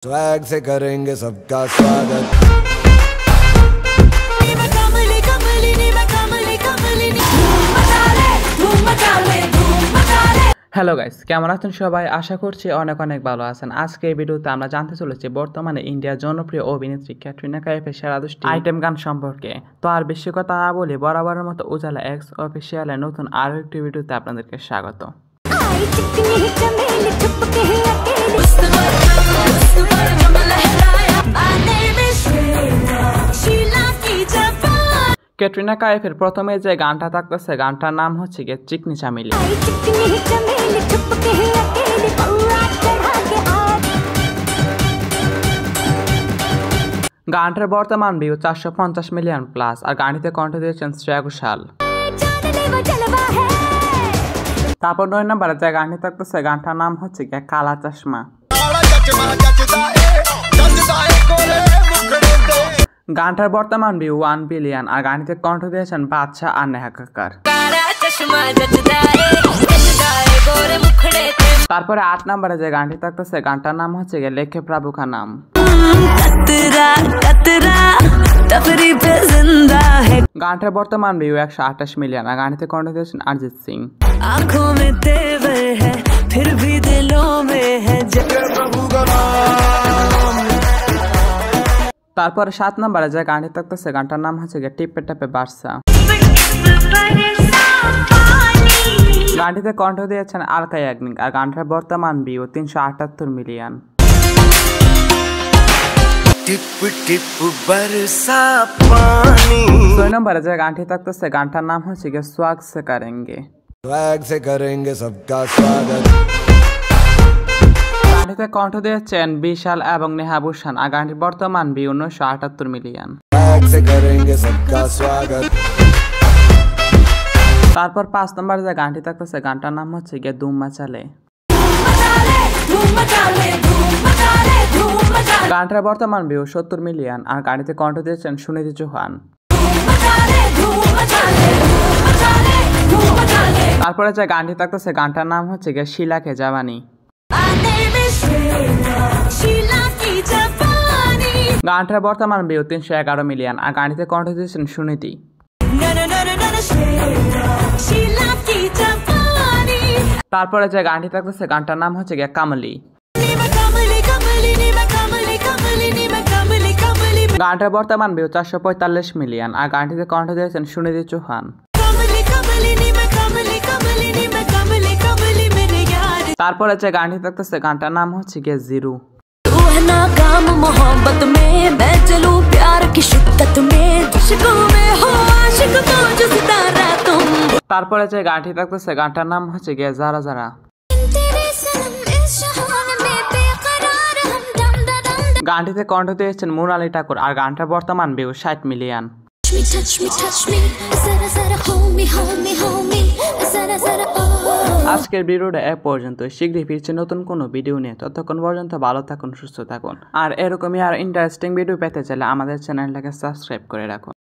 Swag से करेंगे सबका स्वागत। হ্যালো গাইস, কেমন আছেন সবাই? আশা করছি অনেক অনেক ভালো আছেন। আজকে এই ভিডিওতে আমরা জানতে চলেছি বর্তমানে ইন্ডিয়ার জনপ্রিয় অভিনেত্রী ক্যাটরিনা কাইফের সেরা 10টি আইটেম গান সম্পর্কে। তো আর বেশি কথা না বলে বরাবরের মতো উজালা এক্স অফিসিয়ালের নতুন আরও একটি ভিডিওতে আপনাদেরকে স্বাগত। ক্যাটরিনা কাইফের প্রথমে যে গানটা থাকতেছে, গানটার নাম হচ্ছে গিয়ে চিকনি চামেলি। গানটার বর্তমান ভিউ 450 মিলিয়ন প্লাস, আর গানটিতে কণ্ঠ দিয়েছেন শ্রেয়া ঘোষাল। তারপর 9 নম্বরে যে গানটি থাকতেছে, গানটার নাম হচ্ছে গিয়ে কালা চশমা। গানটার বর্তমান ভিউ 1 বিলিয়ন, আর গানটিতে কণ্ঠ দিয়েছেন বাদশাহ আর নেহা কক্কর। তারপরে 8 নম্বরে যে গানটি থাকতেছে, গানটার নাম হচ্ছে গিয়ে লেখে প্রভু কা নাম। গানটার বর্তমান ভিউ 128 মিলিয়ন, আর গানটিতে কণ্ঠ দিয়েছেন অরিজিৎ সিং। তারপরে 7 নম্বরে যে গানটি থাকতেছে, গানটার নাম হচ্ছে গিয়ে টিপে টেপে বার্সা। গানটিতে কণ্ঠ দিয়েছেন আলকা ইয়াগনিক, আর গানটার বর্তমান ভিউ 378 মিলিয়ন। 6 নম্বরে যে গানটি থাকতেছে, গানটার নাম হচ্ছে গিয়ে স্বাগ সে করেঙ্গে। स्वैग से करेंगे सबका स्वागत। গানটিতে কণ্ঠ দিয়েছেন বিশাল এবং নেহা ভূষণ, আর গানটির বর্তমান ভিউ 978 মিলিয়ন। स्वैग से करेंगे सबका स्वागत। তারপর 5 নম্বর যে গানটি থাকতেছে, গানটার নাম হচ্ছে গিয়ে ধুম মাচালে। গানটার বর্তমান ভিউ 70 মিলিয়ন, আর গানটিতে কণ্ঠ দিয়েছেন সুনিধি চৌহান। তারপরে যে গানটি থাকতেছে, গানটার নাম হচ্ছে গিয়ে শিলা কে জাবানি। গানটার বর্তমান ভিউ 311 মিলিয়ন, আর গানটিতে কণ্ঠ দিয়েছেন সুনীতি। তারপরে যে গানটি থাকতেছে, গানটার নাম হচ্ছে গিয়ে কামলি। গানটার বর্তমান ভিউ 445 মিলিয়ন, আর গানটিতে কণ্ঠ দিয়েছেন সুনিধি চৌহান। তারপরে যে গানটি থাকতেছে, গানটার নাম হচ্ছে গিয়ে জিরু। তারপরে যে গানটি থাকতেছে, গানটার নাম হচ্ছে গিয়ে যারা যারা। গানটিতে কণ্ঠ দিয়েছেন মোনালি ঠাকুর, আর গানটার বর্তমান ভিউ 60 মিলিয়ন। আজকের ভিডিওটা এ পর্যন্ত। শীঘ্রই ফিরছে নতুন কোনো ভিডিও নিয়ে। ততক্ষণ পর্যন্ত ভালো থাকুন, সুস্থ থাকুন, আর এরকমই আর ইন্টারেস্টিং ভিডিও পেতে চাইলে আমাদের চ্যানেলটাকে সাবস্ক্রাইব করে রাখুন।